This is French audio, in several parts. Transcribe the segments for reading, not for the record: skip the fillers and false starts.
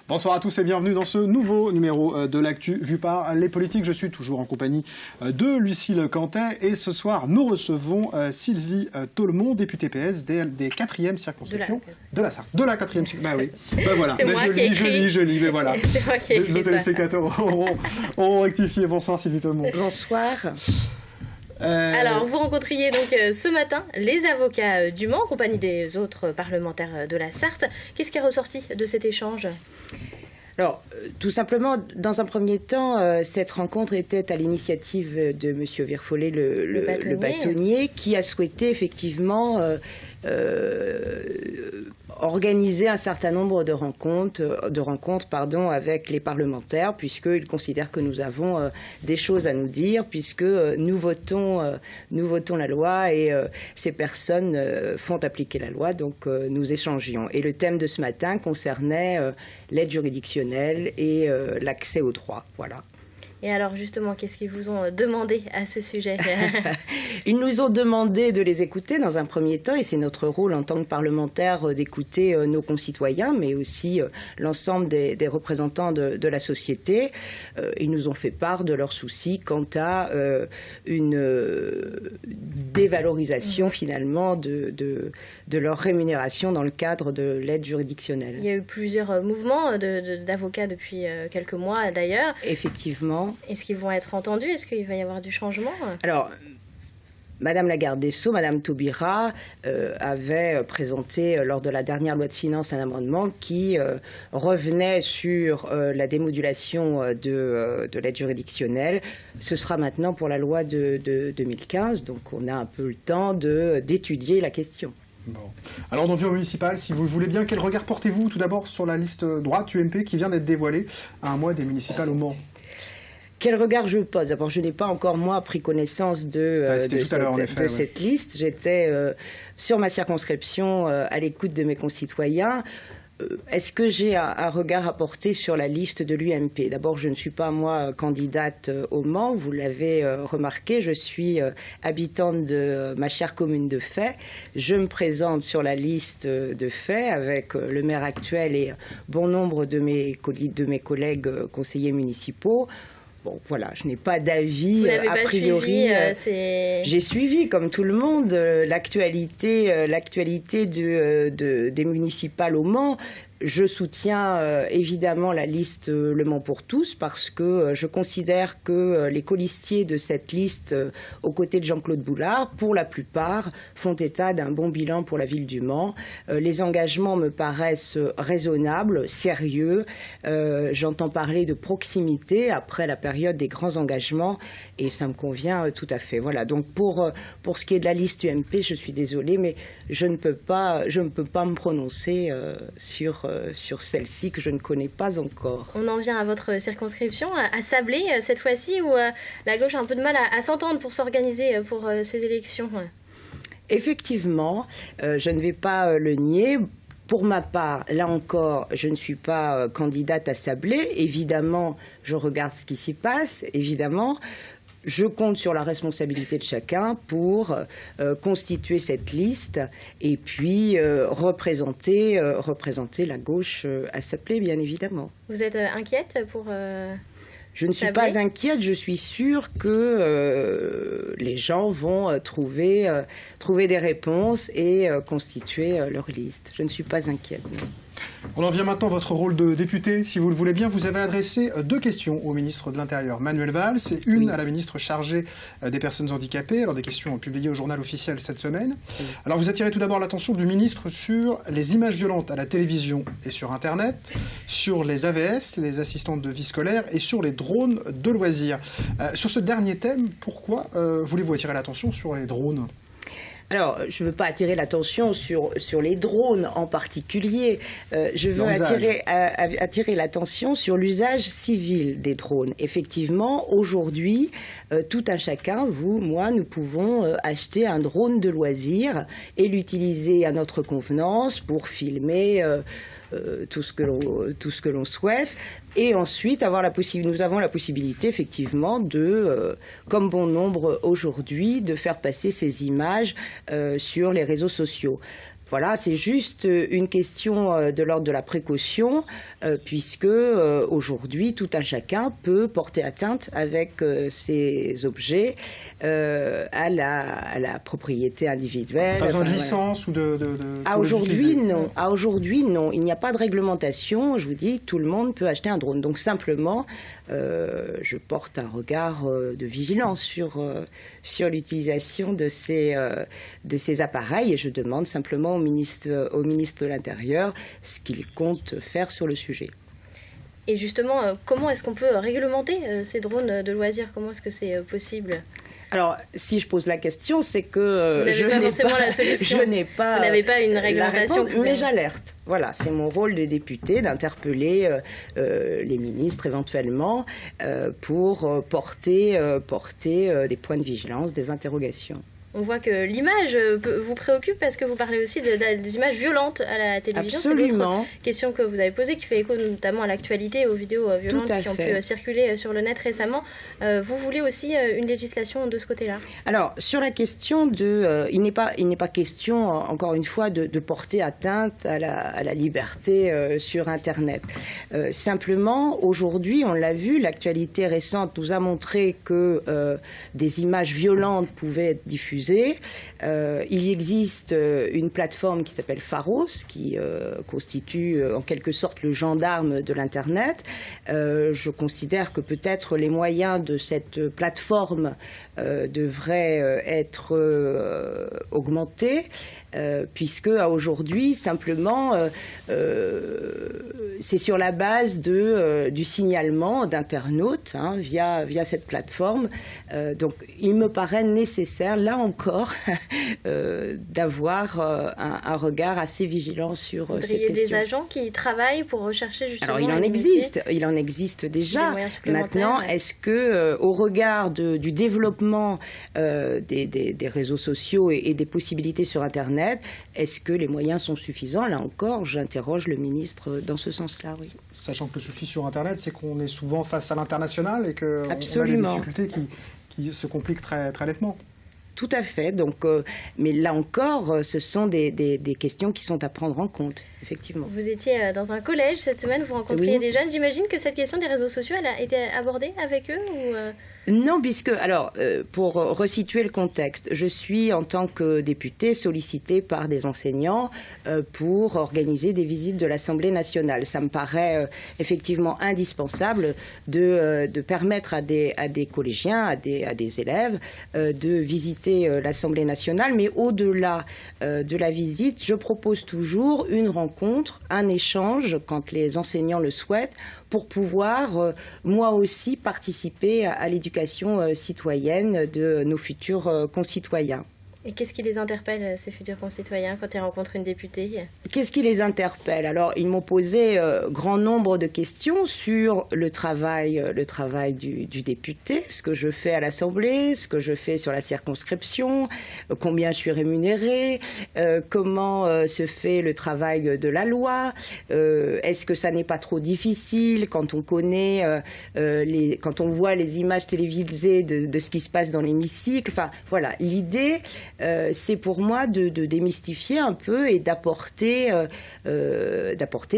Bonsoir à tous et bienvenue dans ce nouveau numéro de l'Actu vu par les politiques. Je suis toujours en compagnie de Lucille Cantet et ce soir nous recevons Sylvie Tollemont, députée PS des 4e circonscriptions de la Sarthe. De la 4e circonscription, bah oui. Ben voilà, je lis, mais voilà. C'est moi qui ai écrit Les téléspectateurs auront rectifié. Bonsoir Sylvie Tollemont. Bonsoir. Alors, vous rencontriez donc ce matin les avocats du Mans, en compagnie des autres parlementaires de la Sarthe. Qu'est-ce qui est ressorti de cet échange ? Alors, tout simplement, dans un premier temps, cette rencontre était à l'initiative de M. Virfollet, le bâtonnier, qui a souhaité effectivement organiser un certain nombre de rencontres avec les parlementaires, puisqu'il considère que nous avons des choses à nous dire, puisque nous votons la loi et ces personnes font appliquer la loi, donc nous échangions. Et le thème de ce matin concernait l'aide juridictionnelle et l'accès au droit. Voilà. Et alors justement, qu'est-ce qu'ils vous ont demandé à ce sujet ? Ils nous ont demandé de les écouter dans un premier temps, et c'est notre rôle en tant que parlementaire d'écouter nos concitoyens, mais aussi l'ensemble des représentants de la société. Ils nous ont fait part de leurs soucis quant à une dévalorisation finalement de leur rémunération dans le cadre de l'aide juridictionnelle. Il y a eu plusieurs mouvements d'avocats depuis quelques mois d'ailleurs. Effectivement. Est-ce qu'ils vont être entendus ? Est-ce qu'il va y avoir du changement ? Alors, Madame la garde des Sceaux, Madame Taubira, avait présenté lors de la dernière loi de finances un amendement qui revenait sur la démodulation de l'aide juridictionnelle. Ce sera maintenant pour la loi de 2015, donc on a un peu le temps d'étudier la question. Bon. Alors, dans le bureau municipal, si vous le voulez bien, quel regard portez-vous tout d'abord sur la liste droite UMP qui vient d'être dévoilée à un mois des municipales au Mans ? Quel regard je pose ? D'abord, je n'ai pas encore, moi, pris connaissance de cette liste. J'étais sur ma circonscription à l'écoute de mes concitoyens. Est-ce que j'ai un regard à porter sur la liste de l'UMP ? D'abord, je ne suis pas, moi, candidate au Mans. Vous l'avez remarqué, je suis habitante de ma chère commune de Fay. Je me présente sur la liste de Fay avec le maire actuel et bon nombre de mes collègues conseillers municipaux. Bon, voilà, je n'ai pas d'avis a priori. J'ai suivi, comme tout le monde, l'actualité des municipales au Mans. Je soutiens évidemment la liste Le Mans pour tous parce que je considère que les colistiers de cette liste, aux côtés de Jean-Claude Boulard, pour la plupart, font état d'un bon bilan pour la ville du Mans. Les engagements me paraissent raisonnables, sérieux. J'entends parler de proximité après la période des grands engagements et ça me convient tout à fait. Voilà. Donc pour ce qui est de la liste UMP, je suis désolée, mais je ne peux pas me prononcer sur celle-ci que je ne connais pas encore. On en vient à votre circonscription, à Sablé, cette fois-ci, où la gauche a un peu de mal à s'entendre pour s'organiser pour ces élections. Effectivement, je ne vais pas le nier. Pour ma part, là encore, je ne suis pas candidate à Sablé. Évidemment, je regarde ce qui s'y passe, évidemment. Je compte sur la responsabilité de chacun pour constituer cette liste et puis représenter la gauche à Sablé, bien évidemment. Vous êtes inquiète pour Je ne suis pas inquiète, je suis sûre que les gens vont trouver des réponses et constituer leur liste. Je ne suis pas inquiète, non. On en vient maintenant à votre rôle de député. Si vous le voulez bien, vous avez adressé 2 questions au ministre de l'Intérieur, Manuel Valls, et une à la ministre chargée des personnes handicapées. Alors, des questions publiées au journal officiel cette semaine. Oui. Alors, vous attirez tout d'abord l'attention du ministre sur les images violentes à la télévision et sur Internet, sur les AVS, les assistantes de vie scolaire, et sur les drones de loisirs. Sur ce dernier thème, pourquoi voulez-vous attirer l'attention sur les drones ? Alors, je ne veux pas attirer l'attention sur les drones en particulier. Je veux attirer l'attention sur l'usage civil des drones. Effectivement, aujourd'hui, tout un chacun, vous, moi, nous pouvons acheter un drone de loisir et l'utiliser à notre convenance pour filmer tout ce que l'on souhaite. Et ensuite, nous avons la possibilité, effectivement, comme bon nombre aujourd'hui, de faire passer ces images sur les réseaux sociaux. Voilà, c'est juste une question de l'ordre de la précaution, puisque aujourd'hui, tout un chacun peut porter atteinte avec ces objets à la propriété individuelle. Pas besoin de licence ou de aujourd'hui, non. Aujourd'hui, non. Il n'y a pas de réglementation. Je vous dis, tout le monde peut acheter un drone. Donc simplement, je porte un regard de vigilance sur l'utilisation de ces appareils et je demande simplement au ministre de l'Intérieur ce qu'il compte faire sur le sujet. Et justement, comment est-ce qu'on peut réglementer ces drones de loisirs? Comment est-ce que c'est possible? Alors, si je pose la question, c'est que je n'ai pas une réglementation, mais j'alerte. Voilà, c'est mon rôle de député d'interpeller les ministres éventuellement pour porter des points de vigilance, des interrogations. On voit que l'image vous préoccupe parce que vous parlez aussi des images violentes à la télévision. Absolument. C'est l'autre question que vous avez posée qui fait écho notamment à l'actualité, aux vidéos violentes qui ont pu circuler sur le net récemment. Vous voulez aussi une législation de ce côté-là? Alors, sur la question il n'est pas question, encore une fois, de porter atteinte à la liberté sur Internet. Simplement, aujourd'hui, on l'a vu, l'actualité récente nous a montré que des images violentes pouvaient être diffusées. Il existe une plateforme qui s'appelle Pharos, qui constitue en quelque sorte le gendarme de l'Internet. Je considère que peut-être les moyens de cette plateforme devraient être augmentés, puisque aujourd'hui, simplement, c'est sur la base du signalement d'internautes via cette plateforme. Donc, il me paraît nécessaire, là encore, d'avoir un regard assez vigilant sur cette question. Il y a des agents qui travaillent pour rechercher justement... Alors, il en existe déjà. Maintenant, est-ce que, au regard du développement des réseaux sociaux et des possibilités sur Internet, est-ce que les moyens sont suffisants? Là encore, j'interroge le ministre dans ce sens-là, oui. Sachant que le souci sur Internet, c'est qu'on est souvent face à l'international et qu'on a des difficultés qui se compliquent très, très nettement. Tout à fait. Donc, mais là encore, ce sont des questions qui sont à prendre en compte, effectivement. Vous étiez dans un collège cette semaine, vous rencontriez des jeunes. J'imagine que cette question des réseaux sociaux, elle a été abordée avec eux ou Non, puisque, alors, pour resituer le contexte, je suis en tant que députée sollicitée par des enseignants pour organiser des visites de l'Assemblée nationale. Ça me paraît effectivement indispensable de permettre à des collégiens, à des élèves de visiter l'Assemblée nationale, mais au-delà de la visite, je propose toujours une rencontre, un échange, quand les enseignants le souhaitent, pour pouvoir, moi aussi, participer à l'éducation citoyenne de nos futurs concitoyens. Et qu'est-ce qui les interpelle, ces futurs concitoyens, quand ils rencontrent une députée? Qu'est-ce qui les interpelle? Alors, ils m'ont posé grand nombre de questions sur le travail du député, ce que je fais à l'Assemblée, ce que je fais sur la circonscription, combien je suis rémunérée, comment se fait le travail de la loi, est-ce que ça n'est pas trop difficile quand on connaît, quand on voit les images télévisées de ce qui se passe dans l'hémicycle. Enfin, voilà, l'idée... c'est pour moi de démystifier un peu et d'apporter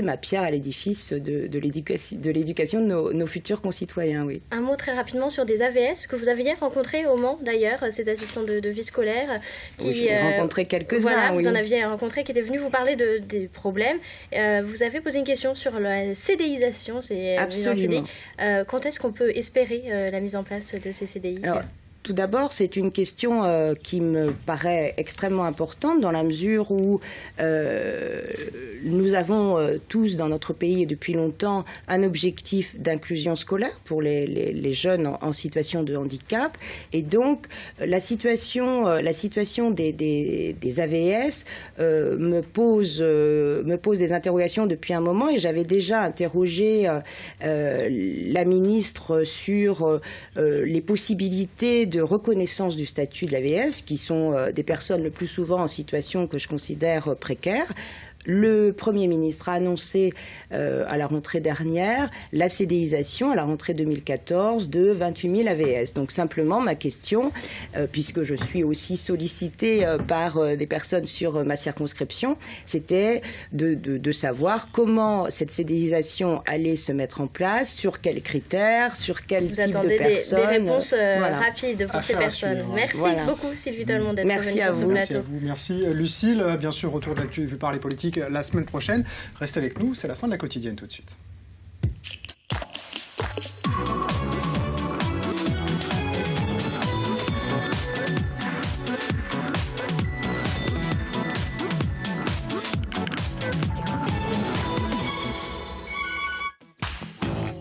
ma pierre à l'édifice de l'éducation de nos futurs concitoyens. Oui. Un mot très rapidement sur des AVS que vous aviez rencontrés au Mans d'ailleurs, ces assistants de vie scolaire. Oui, j'en ai rencontré quelques-uns. Voilà, oui. Vous en aviez rencontré qui étaient venus vous parler des problèmes. Vous avez posé une question sur la CDIsation. Absolument. Quand est-ce qu'on peut espérer la mise en place de ces CDI? Alors, tout d'abord, c'est une question qui me paraît extrêmement importante dans la mesure où nous avons tous dans notre pays et depuis longtemps un objectif d'inclusion scolaire pour les jeunes en situation de handicap. Et donc, la situation des AVS me pose des interrogations depuis un moment et j'avais déjà interrogé la ministre sur les possibilités de reconnaissance du statut de l'AVS, qui sont des personnes le plus souvent en situation que je considère précaire. Le Premier ministre a annoncé à la rentrée dernière la CDIsation à la rentrée 2014 de 28 000 AVS. Donc simplement ma question, puisque je suis aussi sollicitée par des personnes sur ma circonscription, c'était de savoir comment cette CDIsation allait se mettre en place, sur quels critères, sur quel type de personnes. Des réponses rapides pour ces personnes. Merci beaucoup Sylvie Talmont d'être venue sur ce plateau. Merci à vous. Merci Lucille. Bien sûr, retour de l'actu vu par les politiques la semaine prochaine. Restez avec nous, c'est la fin de la quotidienne tout de suite.